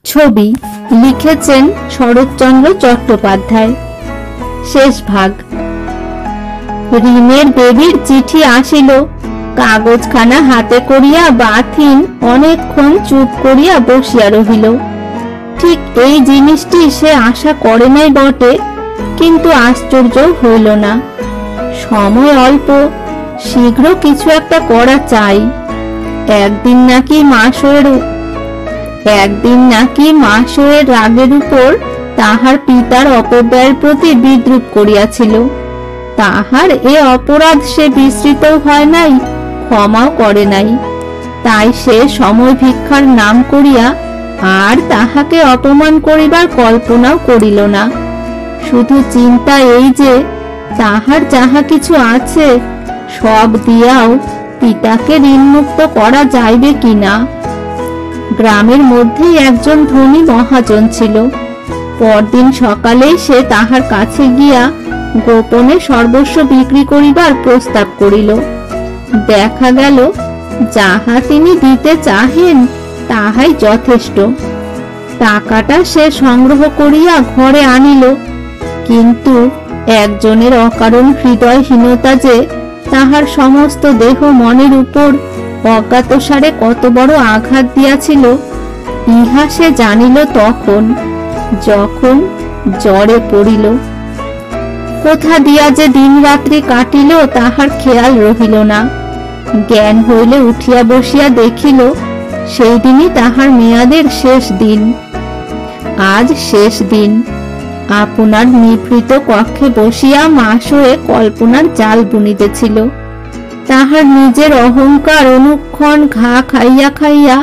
ছবি লিখেছেন শরৎচন্দ্র চট্টোপাধ্যায়। শেষ ভাগ। রিমের বেবির চিঠি আসিল। কাগজখানা হাতে করিয়া বাথিন অনেকক্ষণ চুপ করিয়া বসিয়া রহিল। ঠিক এই জিনিসটি সে আশা করে নাই বটে, কিন্তু আশ্চর্য হইল না। সময় অল্প, শীঘ্র কিছু একটা করা চাই। একদিন নাকি মাসের রাগের উপর তাহার পিতার অপব্যয়ের প্রতি বিদ্রুপ করিয়াছিল। তাহার এ অপরাধ সে বিস্মৃত হয় নাই, ক্ষমাও করে নাই। তাই সে সময় ভিক্ষার নাম করিয়া আর তাহাকে অপমান করিবার কল্পনাও করিল না। শুধু চিন্তা এই যে তাহার যাহা কিছু আছে সব দিয়াও পিতাকে ঋণমুক্ত করা যাইবে কিনা। গ্রামের মধ্যেই একজন ধনী মহাজন ছিল। পরদিন সকালেই সে তাহার কাছে গিয়া গোপনে সর্বস্ব বিক্রি করিবার প্রস্তাব করিল। দেখা গেল যাহা তিনি দিতে চাহেন তাহাই যথেষ্ট। টাকাটা সে সংগ্রহ করিয়া ঘরে আনিল, কিন্তু একজনের অকারণ হৃদয়হীনতা যে তাহার সমস্ত দেহ মনের উপর অজ্ঞাতসারে কত বড় আঘাত দিয়াছিল, ইহা সে জানিল তখন, যখন জ্বরে পড়িল। কোথা দিয়া যে দিন রাত্রি কাটিল তাহার খেয়াল রহিল না। জ্ঞান হইলে উঠিয়া বসিয়া দেখিল সেই দিনই তাহার মেয়াদের শেষ দিন। আজ শেষ দিন। আপনার নিভৃত কক্ষে বসিয়া মাস হয়ে কল্পনার জাল বুনিতেছিল। তাহার নিজের অহংকার অনুক্ষণ ঘা খাইয়া খাইয়া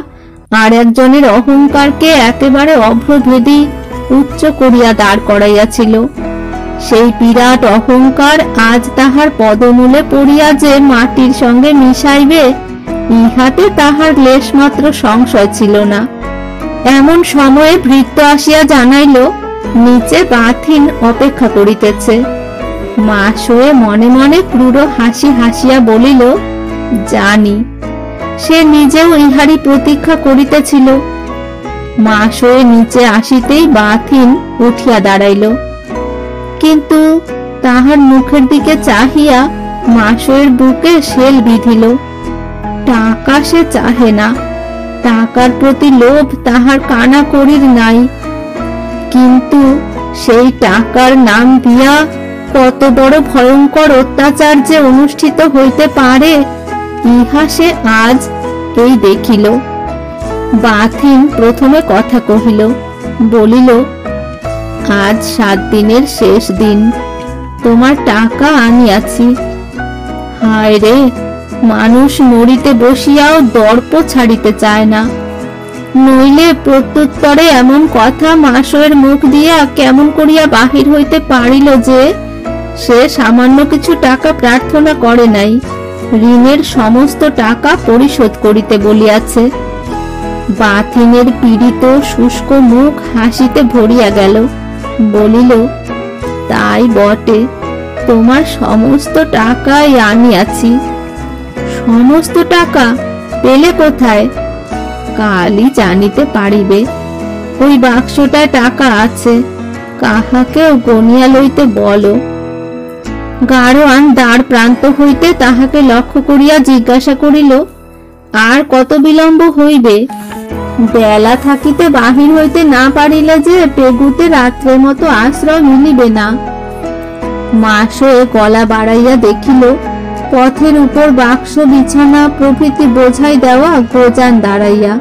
আর একজনের অহংকারকে একেবারে অভ্রভেদী উচ্চ করিয়া দাঁড় করাইয়াছিল। সেই বিরাট অহংকার আজ তাহার পদমূলে পড়িয়া যে মাটির সঙ্গে মিশাইবে, ইহাতে তাহার লেশমাত্র সংশয় ছিল না। এমন সময়ে ভৃত্য আসিয়া জানাইল নিচে বাথিন অপেক্ষা করিতেছে। মাস হয়ে মনে মনে ক্রূর হাসি হাসিয়া বলিল, জানি। সে নিজেও ইহারই প্রতীক্ষা করিতেছিল। মাস হয়ে নিচে আসিতেই বাথিন উঠিয়া দাঁড়াইল, কিন্তু তাহার মুখের দিকে চাহিয়া মাসের বুকে শেল বিঁধিল। টাকা সে চাহে না, টাকার প্রতি লোভ তাহার কানা করির নাই, কিন্তু সেই টাকার নাম দিয়া কত বড় ভয়ঙ্কর অত্যাচার যে অনুষ্ঠিত হইতে পারে, ইহা সে আজ এই দেখিল। বাথিন প্রথমে কথা কহিল, বলিল, আজ 7 দিনের শেষ দিন, তোমার টাকা আনিয়াছি। হায় রে, মানুষ মরিতে বসিয়াও দর্প ছাড়িতে চায় না, নইলে প্রত্যুত্তরে এমন কথা মাসের মুখ দিয়া কেমন করিয়া বাহির হইতে পারিল যে সে সামান্য কিছু টাকা প্রার্থনা করে নাই, ঋণের সমস্ত টাকা পরিশোধ করিতে বলিয়াছে। বাথিনের পীড়িত শুষ্ক মুখ হাসিতে ভরিয়া গেল। বলিল, তাই বটে, তোমার সমস্ত টাকাই আনিয়াছি। সমস্ত টাকা পেলে কোথায়? কালই জানিতে পারিবে। ওই বাক্সটায় টাকা আছে, কাহাকেও গনিয়া লইতে বলো। গাড়োয়ান দ্বার প্রান্ত হইতে তাহাকে লক্ষ্য করিয়া জিজ্ঞাসা করিল, আর কত বিলম্ব হইবে? বেলা থাকিতে বাহির হইতে না পারিলে যে পেগুতে রাত্রের মতো আশ্রয় মিলিবে না। মাসে গলা বাড়াইয়া দেখিল পথের উপর বাক্স বিছানা প্রভৃতি বোঝাই দেওয়া গোজান দাঁড়াইয়া।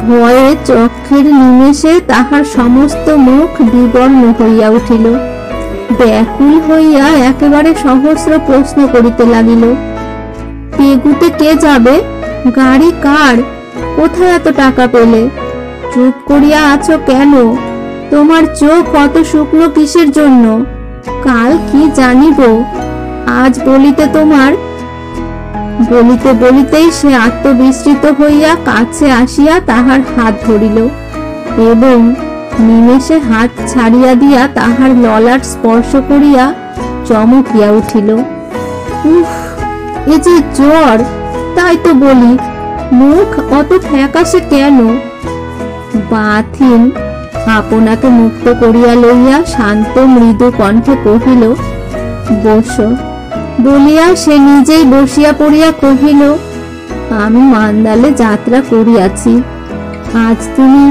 ভয়ে চক্ষের নিমেষে তাহার সমস্ত মুখ বিবর্ণ হইয়া উঠিল। ব্যাকুল হইয়া একেবারে সহস্র প্রশ্ন করিতে লাগিল। পেগুতে কে যাবে? গাড়ি কার? কোথায় এত টাকা পেলে? চুপ করিয়া আছো কেন? তোমার চোখ অত শুকনো কিসের জন্য? কাল কি জানিব, আজ বলিতে তোমার। বলিতে বলিতেই সে আত্মবিস্মৃত হইয়া কাছে আসিয়া তাহার হাত ধরিল এবং নিমেষে হাত ছাড়িয়া দিয়া তাহার ললাট স্পর্শ করিয়া চমকিয়া উঠিল। উফ, এ যে জ্বর! তাই তো বলি, মুখ অত ফ্যাকাশে কেন? বাথিন আপনাকে মুক্ত করিয়া লইয়া শান্ত মৃদু কণ্ঠে কহিল, বসো। বলিয়া সে নিজেই বসিয়া পড়িয়া কহিল, আমি মান্দালে যাত্রা করিয়াছি, আজ তুমি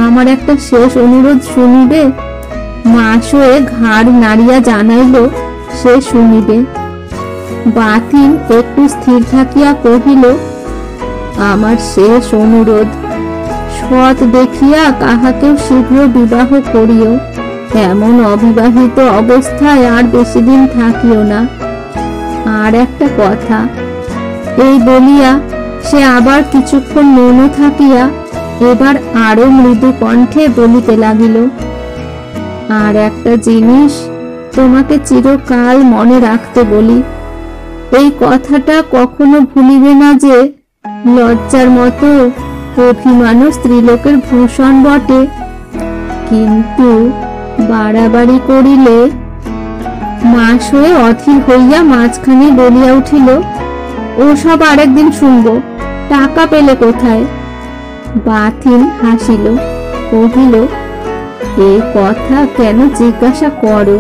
আমার একটা শেষ অনুরোধ শুনিবে? মাসোয়ে ঘাড় নাড়িয়া জানাইল সে শুনিবে। বাথিন একটু স্থির থাকিয়া কহিল, আমার শেষ অনুরোধ, সৎ দেখিয়া কাহাকেও শীঘ্র বিবাহ করিও, এমন অবিবাহিত অবস্থায় আর বেশি দিন থাকিও না। আর একটা কথা। এই বলিয়া সে আবার কিছুক্ষণ মৌন থাকিয়া এবার আরো মৃদু কণ্ঠে বলিতে লাগিল, আর একটা জিনিস তোমাকে চিরকাল মনে রাখতে বলি, এই কথাটা কখনো ভুলিবে না যে লজ্জার মতো অভিমানও স্ত্রীলোকের ভূষণ বটে, কিন্তু বাড়াবাড়ি করিলে। মাসোয়ে অধীর হইয়া মাঝখানে বলিয়া উঠিল, ওসব আরেকদিন শুনবো, টাকা পেলে কোথায়? বাথিন হাসিল, কহিল, এ কথা কেন জিজ্ঞাসা করো?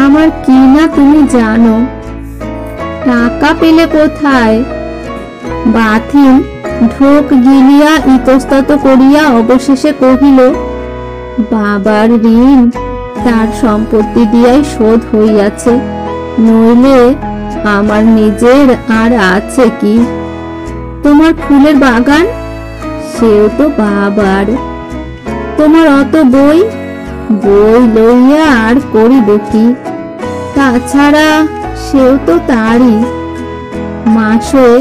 আমার কি না তুমি জানো। টাকা পেলে কোথায়? বাথিন ঢোক গিলিয়া ইতস্তত করিয়া অবশেষে কহিল, বাবার ঋণ তার সম্পত্তি দিয়াই শোধ হইয়াছে, নইলে আমার নিজের আর আছে কি? তোমার ফুলের বাগান, সেও তো বাবার। তোমার অত বই, বই লইয়া আর করিব কি? তাছাড়া সেও তো তারই। মাসোয়ে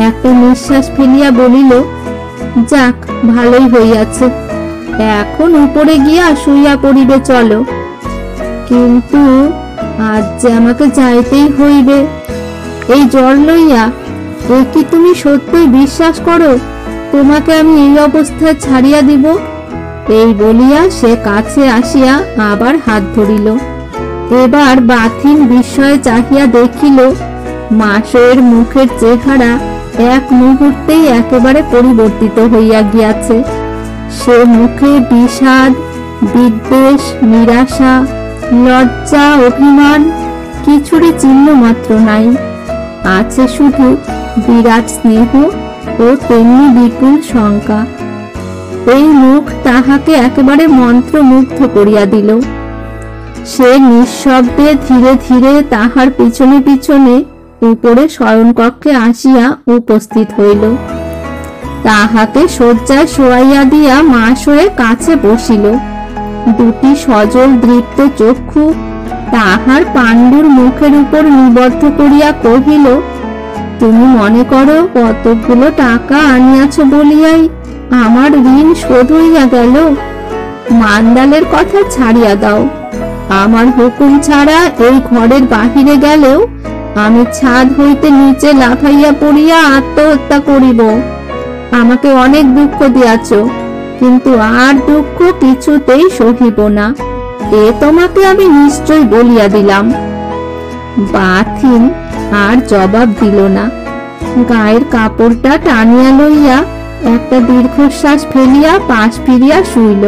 একটা নিঃশ্বাস ফেলিয়া বলিল, যাক, ভালোই হইয়াছে, এখন উপরে গিয়া শুইয়া পড়িবে, চলো। কিন্তু আজ যে আমাকে যাইতেই হইবে, এই জ্বর লইয়া। এ কি তুমি সত্যই বিশ্বাস করো তোমাকে আমি এই অবস্থায় ছাড়িয়া দিব? এই বলিয়া সে কাছে আসিয়া আবার হাত ধরিল। এবার বাথিন বিস্ময়ে চাহিয়া দেখিল মাসোয়ের মুখের চেহারা এক মুহূর্তেই একেবারে পরিবর্তিত হইয়া গিয়াছে। সে মুখে বিষাদ, বিদ্বেষ, নিরাশা, লজ্জা, অভিমান কিছুরই চিহ্ন মাত্র নাই। আছে শুধু বিরাট স্নেহ ও তেমনি বিপুল শঙ্কা। এই মুখ তাহাকে একেবারে মন্ত্রমুগ্ধ করিয়া দিল। সে নিঃশব্দে ধীরে ধীরে তাহার পিছনে পিছনে উপরে শয়নকক্ষে আসিয়া উপস্থিত হইল। তাহাকে শয্যায় শোয়াইয়া দিয়া মাসোয়ে কাছে বসিল। দুটি সজল দৃপ্ত চক্ষু তাহার পাণ্ডুর মুখের উপর নিবদ্ধ করিয়া কহিল, তুমি মনে করো কতগুলো টাকা আনিয়াছ বলিয়াই আমার ঋণ শোধ হইয়া গেল? মান্দালের কথা ছাড়িয়া দাও, আমার হুকুম ছাড়া এই ঘরের বাহিরে গেলেও আমি ছাদ হইতে নিচে লাফাইয়া পড়িয়া আত্মহত্যা করিব। আমাকে অনেক দুঃখ দিয়াছ, কিন্তু আর দুঃখ কিছুতেই সহিব না, এ তোমাকে আমি নিশ্চয় বলিয়া দিলাম। বাথিন আর জবাব দিল না। গায়ের কাপড়টা টানিয়া লইয়া একটা দীর্ঘশ্বাস ফেলিয়া পাশ ফিরিয়া শুইল।